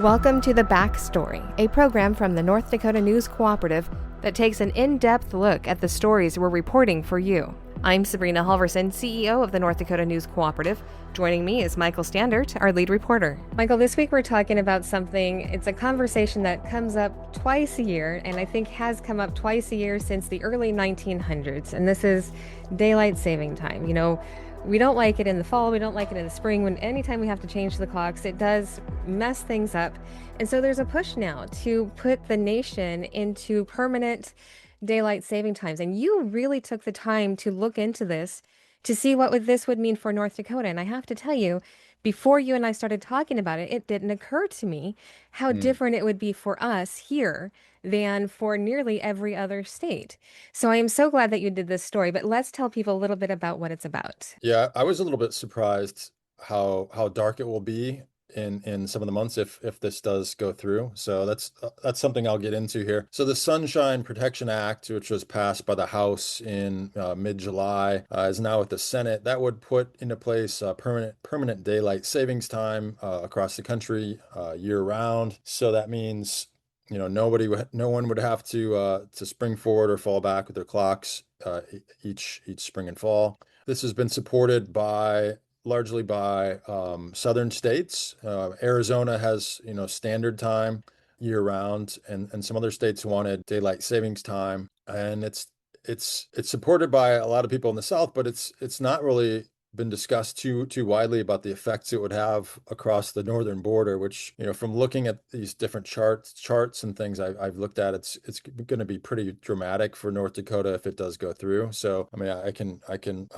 Welcome to The Backstory, a program from the North Dakota News Cooperative that takes an in-depth look at the stories we're reporting for you. I'm Sabrina Halvorson, CEO of the North Dakota News Cooperative. Joining me is Michael Standaert, our lead reporter. Michael, this week we're talking about something, it's a conversation that comes up twice a year, and I think has come up twice a year since the early 1900s, and this is daylight saving time. You know, we don't like it in the fall, we don't like it in the spring. Anytime we have to change the clocks, it does mess things up. And so there's a push now to put the nation into permanent daylight saving times. And you really took the time to look into this to see what this would mean for North Dakota. And I have to tell you, before you and I started talking about it, it didn't occur to me how different it would be for us here than for nearly every other state. So I am so glad that you did this story, but let's tell people a little bit about what it's about. Yeah, I was a little bit surprised how dark it will be in some of the months if this does go through. So that's something I'll get into here. So the Sunshine Protection Act, which was passed by the House in mid-July, is now with the Senate. That would put into place permanent daylight savings time across the country year round. So that means no one would have to spring forward or fall back with their clocks each spring and fall. This has been supported largely by southern states. Arizona has standard time year round, and some other states wanted daylight savings time, and it's supported by a lot of people in the South, but it's not really been discussed too widely about the effects it would have across the northern border, which, from looking at these different charts and things I've looked at, it's going to be pretty dramatic for North Dakota if it does go through. So, I mean, I can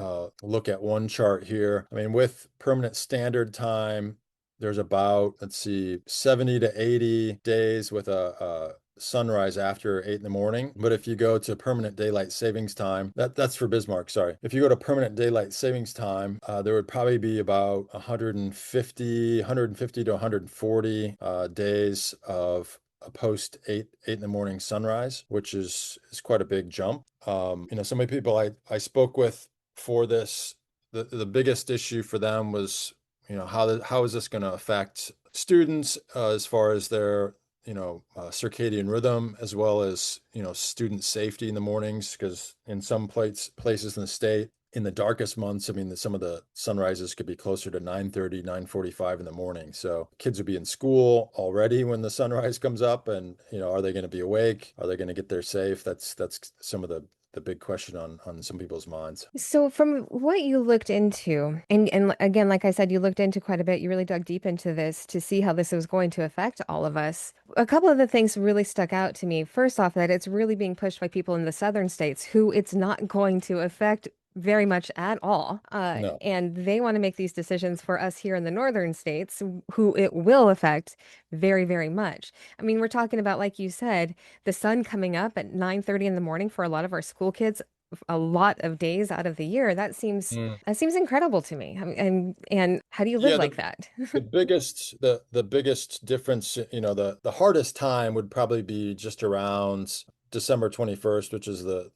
look at one chart here. I mean, with permanent standard time, there's about, 70 to 80 days with a sunrise after 8 in the morning. But if you go to permanent daylight savings time, that's for Bismarck, sorry. If you go to permanent daylight savings time, there would probably be about 150 to 140 days of a post 8 in the morning sunrise, which is quite a big jump. So many people I spoke with for this, the biggest issue for them was, how is this going to affect students as far as their circadian rhythm, as well as, student safety in the mornings, because in some places in the state, in the darkest months, I mean, some of the sunrises could be closer to 9:30, 9:45 in the morning. So kids would be in school already when the sunrise comes up, and, are they going to be awake? Are they going to get there safe? That's some of the big question on some people's minds. So from what you looked into, and again, like I said, you looked into quite a bit, you really dug deep into this to see how this was going to affect all of us. A couple of the things really stuck out to me. First off, that it's really being pushed by people in the southern states who it's not going to affect very much at all. No. And they want to make these decisions for us here in the northern states who it will affect very, very much. I mean, we're talking about, like you said, the sun coming up at 9:30 in the morning for a lot of our school kids a lot of days out of the year. That seems incredible to me. I mean, and how do you live Yeah, like that? the biggest difference, the hardest time would probably be just around December 21st, which is the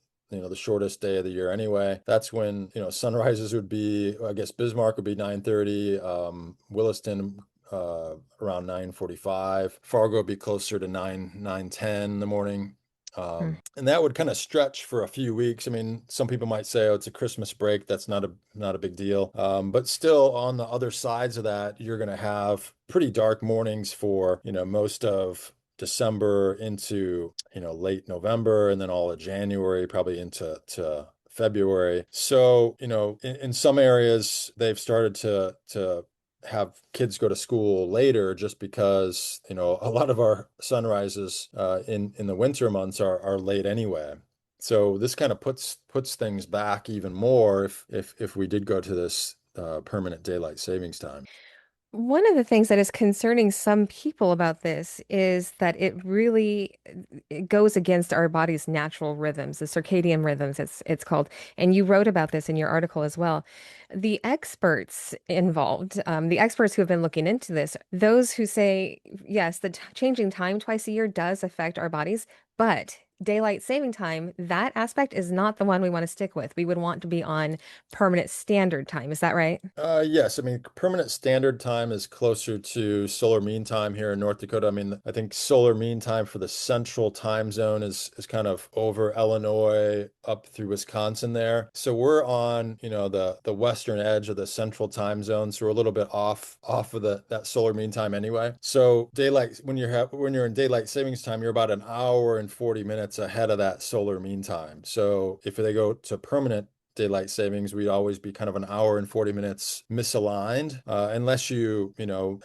shortest day of the year anyway. That's when, sunrises would be, I guess Bismarck would be 9:30, Williston around 9:45, Fargo would be closer to 9:10 in the morning. And that would kind of stretch for a few weeks. I mean, some people might say, oh, it's a Christmas break. That's not a big deal. But still, on the other sides of that, you're going to have pretty dark mornings for, most of December into, late November, and then all of January, probably into February. So, in some areas, they've started to have kids go to school later, just because, a lot of our sunrises in the winter months are late anyway. So this kind of puts things back even more if we did go to this permanent daylight savings time. One of the things that is concerning some people about this is that it goes against our body's natural rhythms, the circadian rhythms, it's called. And you wrote about this in your article as well. The experts involved, the experts who have been looking into this, those who say, yes, changing time twice a year does affect our bodies, but daylight saving time, that aspect is not the one we want to stick with. We would want to be on permanent standard time. Is that right? Yes, I mean, permanent standard time is closer to solar mean time here in North Dakota. I mean, I think solar mean time for the central time zone is kind of over Illinois up through Wisconsin there. So we're on, the western edge of the central time zone. So we're a little bit off of that solar mean time anyway. So daylight when you're in daylight savings time, you're about an hour and 40 minutes ahead of that solar mean time. So if they go to permanent daylight savings, we'd always be kind of an hour and 40 minutes misaligned, unless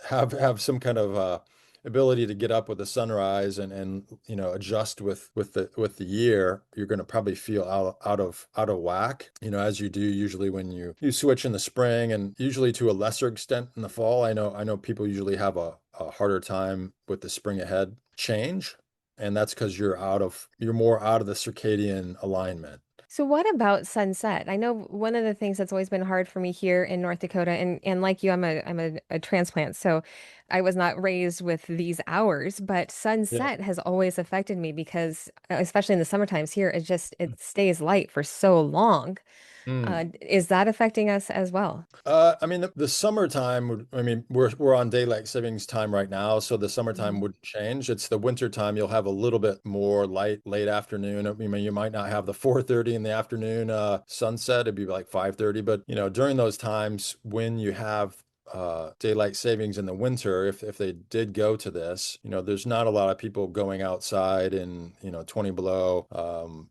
have some kind of ability to get up with the sunrise and adjust with the year. You're going to probably feel out of whack, as you do usually when you switch in the spring, and usually to a lesser extent in the fall. I know people usually have a harder time with the spring ahead change, and that's because you're more out of the circadian alignment. So what about sunset? I know one of the things that's always been hard for me here in North Dakota, and like you, I'm a transplant, so I was not raised with these hours, but Yeah. sunset has always affected me because, especially in the summer times here, it stays light for so long. Mm. Is that affecting us as well? I mean, the summertime I mean, we're on daylight savings time right now, so the summertime Mhm. wouldn't change. It's the winter time you'll have a little bit more light late afternoon. I mean, you might not have the 4:30 in the afternoon sunset. It'd be like 5:30, but during those times when you have daylight savings in the winter, if they did go to this, there's not a lot of people going outside in 20 below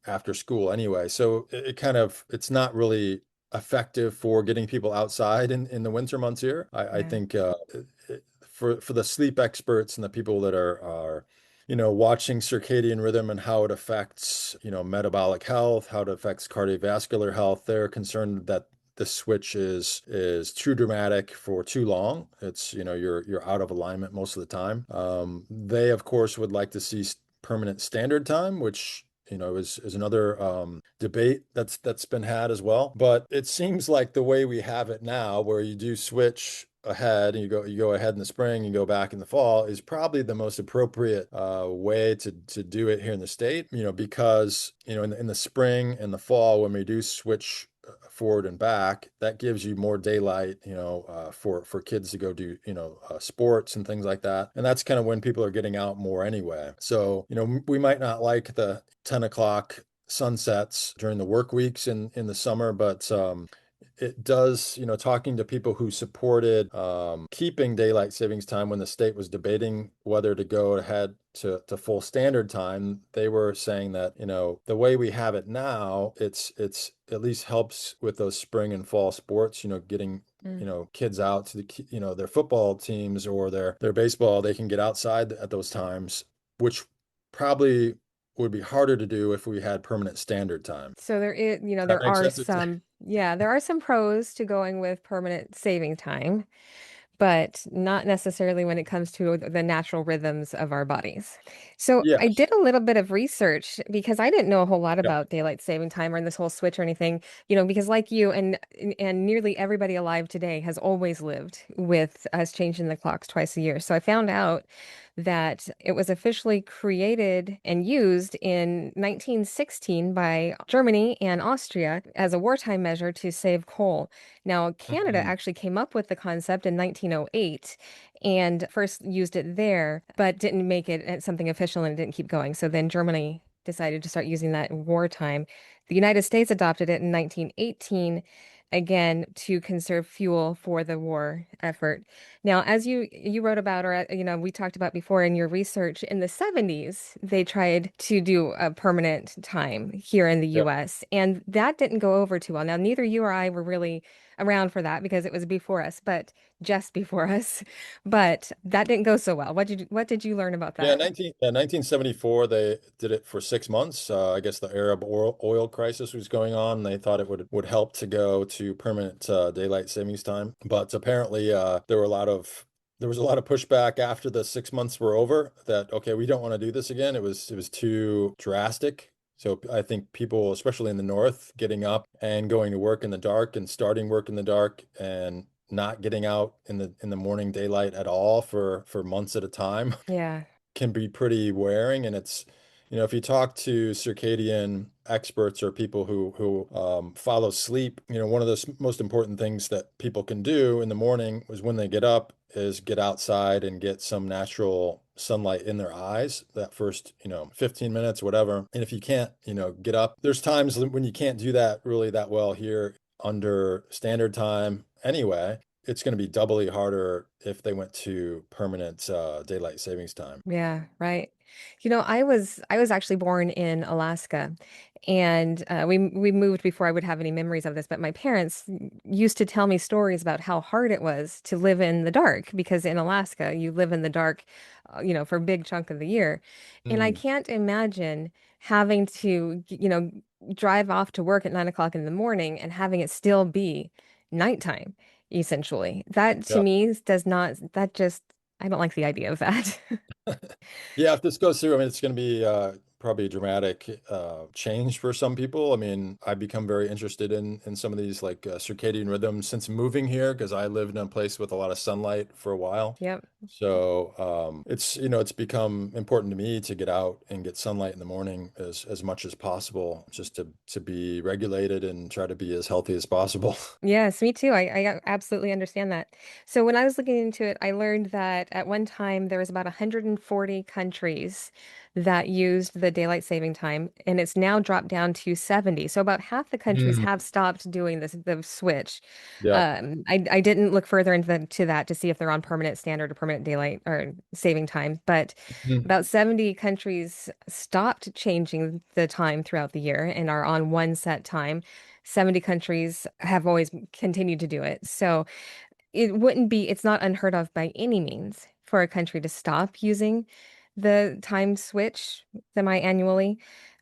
after school anyway. So it's not really effective for getting people outside in the winter months here. I Yeah. think for the sleep experts and the people that are watching circadian rhythm and how it affects metabolic health, how it affects cardiovascular health, they're concerned that the switch is too dramatic for too long. It's you're out of alignment most of the time. They of course would like to see permanent standard time, which is another debate that's been had as well. But it seems like the way we have it now, where you do switch ahead and you go ahead in the spring, you go back in the fall, is probably the most appropriate way to do it here in the state. Because in the spring and the fall, when we do switch forward and back, that gives you more daylight, for kids to go do, sports and things like that. And that's kind of when people are getting out more anyway. So, we might not like the 10 o'clock sunsets during the work weeks in the summer, but it does, talking to people who supported keeping daylight savings time when the state was debating whether to go ahead to full standard time, they were saying that, the way we have it now, it's at least helps with those spring and fall sports, getting Mm. kids out to their football teams or their baseball. They can get outside at those times, which probably would be harder to do if we had permanent standard time. So there is, That there makes are sense. some, yeah, there are some pros to going with permanent saving time, but not necessarily when it comes to the natural rhythms of our bodies. So I Yes. did a little bit of research because I didn't know a whole lot Yeah. about daylight saving time or this whole switch or anything, because like you and nearly everybody alive today has always lived with us changing the clocks twice a year. So I found out that it was officially created and used in 1916 by Germany and Austria as a wartime measure to save coal. Now, Canada Mhm. actually came up with the concept in 1908 and first used it there, but didn't make it something official and it didn't keep going. So then Germany decided to start using that in wartime. The United States adopted it in 1918, again to conserve fuel for the war effort. Now, as you wrote about, or we talked about before in your research, in the 70s, they tried to do a permanent time here in the Yeah. US, and that didn't go over too well. Now, neither you or I were really around for that because it was before us, but just before us. But that didn't go so well. What did you learn about Yeah, that? 1974, they did it for 6 months. I guess the Arab oil crisis was going on. They thought it would help to go to permanent daylight savings time. But apparently, there was a lot of pushback after the 6 months were over that, okay, we don't want to do this again. It was too drastic. So I think people, especially in the north, getting up and going to work in the dark and starting work in the dark and not getting out in the morning daylight at all for months at a time Yeah. can be pretty wearing, and if you talk to circadian experts or people who follow sleep, one of the most important things that people can do in the morning is when they get up is get outside and get some natural sunlight in their eyes that first, 15 minutes, whatever. And if you can't, get up, there's times when you can't do that really that well here under standard time anyway. It's going to be doubly harder if they went to permanent daylight savings time. Yeah, right. I was actually born in Alaska, and we moved before I would have any memories of this. But my parents used to tell me stories about how hard it was to live in the dark because in Alaska you live in the dark, for a big chunk of the year, and I Mm, can't imagine having to, drive off to work at 9 o'clock in the morning and having it still be nighttime, essentially. That to yeah. me does not. That just I don't like the idea of that. Yeah, if this goes through, I mean, it's going to be probably a dramatic change for some people. I mean, I've become very interested in some of these like circadian rhythms since moving here because I lived in a place with a lot of sunlight for a while. Yep. So it's become important to me to get out and get sunlight in the morning as much as possible, just to be regulated and try to be as healthy as possible. Yes, me too. I absolutely understand that. So when I was looking into it, I learned that at one time there was about 140 countries that used the daylight saving time, and it's now dropped down to 70. So about half the countries Mm. have stopped doing the switch. Yeah. I didn't look further to that to see if they're on permanent standard or permanent daylight or saving time, but Mm. about 70 countries stopped changing the time throughout the year and are on one set time. 70 countries have always continued to do it. So it's not unheard of by any means for a country to stop using the time switch semi-annually.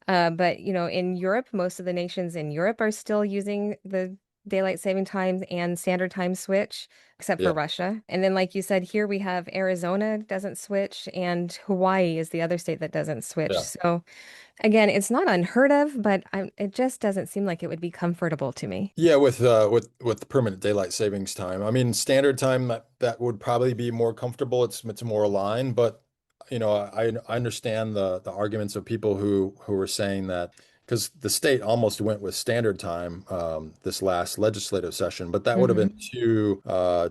But, in Europe, most of the nations in Europe are still using the daylight saving time and standard time switch, except for Yeah. Russia. And then, like you said, here we have Arizona doesn't switch, and Hawaii is the other state that doesn't switch. Yeah. So, again, it's not unheard of, but it just doesn't seem like it would be comfortable to me. Yeah, with permanent daylight savings time. I mean, standard time that would probably be more comfortable. It's more aligned, but I understand the arguments of people who were saying that because the state almost went with standard time this last legislative session, but that would have been Hmm. too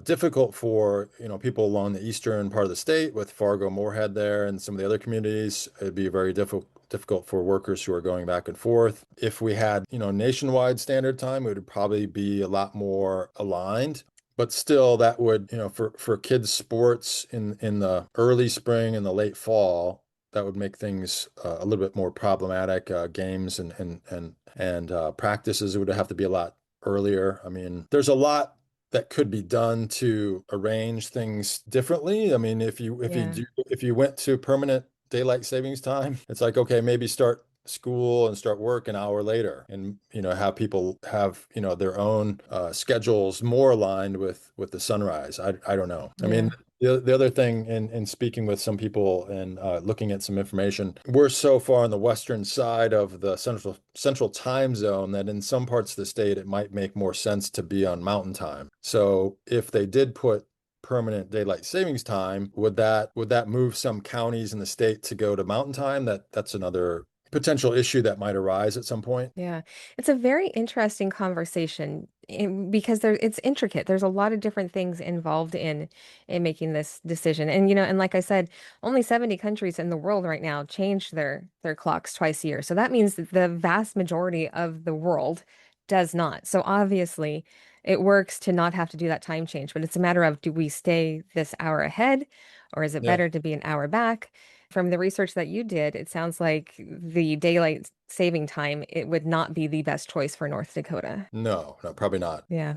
difficult for people along the eastern part of the state with Fargo, Moorhead there, and some of the other communities. It'd be very difficult for workers who are going back and forth. If we had, nationwide standard time, it would probably be a lot more aligned. But still, that would, for kids' sports in the early spring and the late fall, that would make things a little bit more problematic. Games and practices would have to be a lot earlier. I mean, there's a lot that could be done to arrange things differently. I mean, Yeah. if you went to permanent daylight savings time, it's like, okay, maybe start school and start work an hour later and have people have their own schedules more aligned with the sunrise. I don't know. I mean, Yeah. the other thing in speaking with some people and looking at some information, we're so far on the western side of the central time zone that in some parts of the state it might make more sense to be on mountain time. So if they did put permanent daylight savings time, would that move some counties in the state to go to mountain time? That's another potential issue that might arise at some point. Yeah. It's a very interesting conversation because it's intricate. There's a lot of different things involved in making this decision. And and like I said, only 70 countries in the world right now change their clocks twice a year. So that means that the vast majority of the world does not. So obviously, it works to not have to do that time change, but it's a matter of do we stay this hour ahead or is it Yeah. better to be an hour back? From the research that you did, it sounds like the daylight saving time, it would not be the best choice for North Dakota. No, no, probably not. Yeah,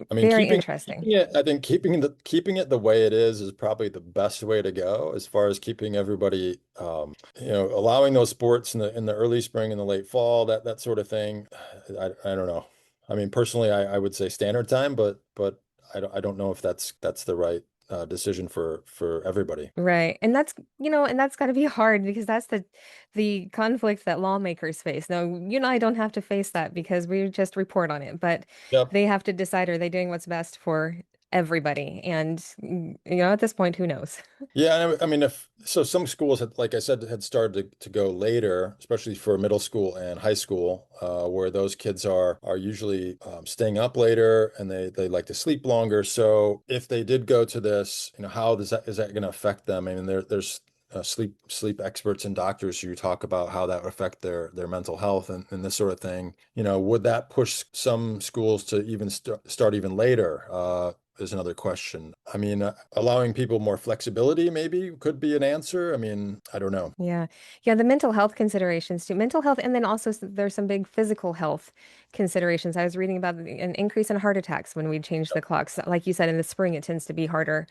I mean, very keeping interesting. it, I think keeping it the way it is probably the best way to go as far as keeping everybody, allowing those sports in the early spring and the late fall, that sort of thing. I don't know. I mean, personally, I would say standard time, but I don't know if that's the right decision for everybody. Right. And that's got to be hard because that's the conflict that lawmakers face. Now, you and I don't have to face that because we just report on it, but Yep. they have to decide are they doing what's best for everybody. And, at this point, who knows? Yeah, and I mean, if so, some schools had, like I said, had started to go later, especially for middle school and high school, where those kids are usually staying up later and they like to sleep longer. So if they did go to this, how is that going to affect them? I mean, there's sleep experts and doctors who talk about how that would affect their mental health and this sort of thing. Would that push some schools to even start even later? Is another question. I mean, allowing people more flexibility maybe could be an answer. I mean, I don't know. Yeah. Yeah, the mental health considerations too. Mental health, and then also there's some big physical health considerations. I was reading about an increase in heart attacks when we change the clocks. Like you said, in the spring, it tends to be harder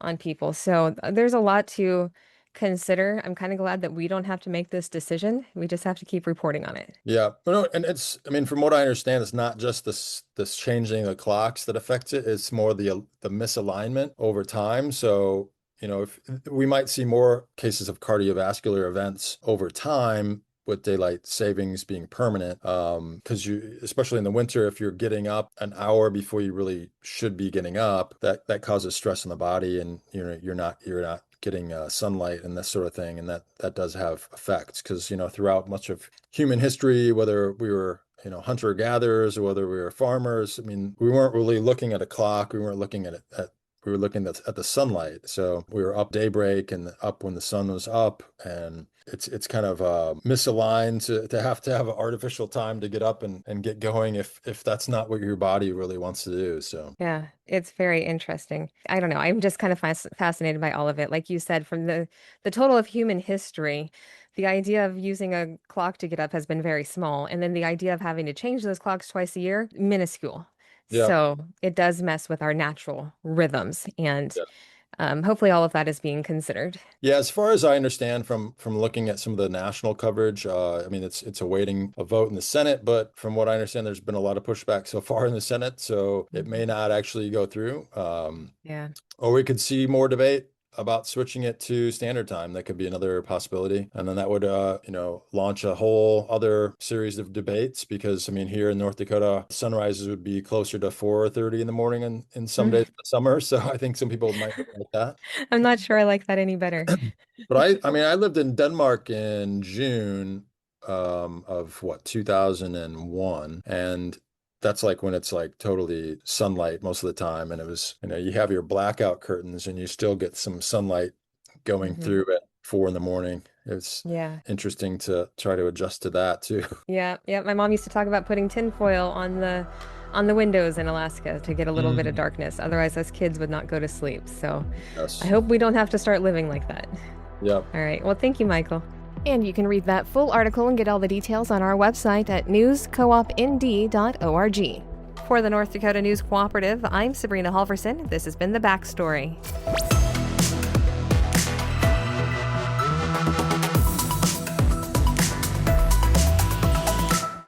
on people. So there's a lot to consider. I'm kind of glad that we don't have to make this decision. We just have to keep reporting on it. Yeah, no, and I mean, from what I understand, it's not just this changing the clocks that affects it. It's more the misalignment over time. So, if we might see more cases of cardiovascular events over time with daylight savings being permanent, because especially in the winter, if you're getting up an hour before you really should be getting up, that causes stress in the body, and you're not getting sunlight and this sort of thing, and that does have effects because throughout much of human history, whether we were hunter gatherers or whether we were farmers, I mean, we weren't really looking at a clock. We weren't looking at we were looking at the sunlight. So we were up daybreak and up when the sun was up, and it's kind of misaligned to have an artificial time to get up and get going if that's not what your body really wants to do. So Yeah, it's very interesting. I don't know. I'm just kind of fascinated by all of it. Like you said, from the total of human history, the idea of using a clock to get up has been very small, and then the idea of having to change those clocks twice a year, minuscule. yeah. So it does mess with our natural rhythms, and Yeah. hopefully all of that is being considered. Yeah, as far as I understand from looking at some of the national coverage, I mean it's awaiting a vote in the Senate, but from what I understand, there's been a lot of pushback so far in the Senate, so it may Mhm. not actually go through. Yeah. Or we could see more debate about switching it to standard time. That could be another possibility. And then that would, launch a whole other series of debates because, I mean, here in North Dakota, sunrises would be closer to 4:30 in the morning in some days of the summer. So I think some people might not like that. I'm not sure I like that any better. But I mean, I lived in Denmark in June of what, 2001. And that's like when it's like totally sunlight most of the time. And it was, you have your blackout curtains and you still get some sunlight going Hmm. through at 4 in the morning. It's Yeah. interesting to try to adjust to that too. Yeah. Yeah. My mom used to talk about putting tinfoil on the windows in Alaska to get a little bit of Mhm. darkness. Otherwise, us kids would not go to sleep. So I Yes. hope we don't have to start living like that. Yep. All right. Well, thank you, Michael. And you can read that full article and get all the details on our website at newscoopnd.org. For the North Dakota News Cooperative, I'm Sabrina Halvorson. This has been The Backstory.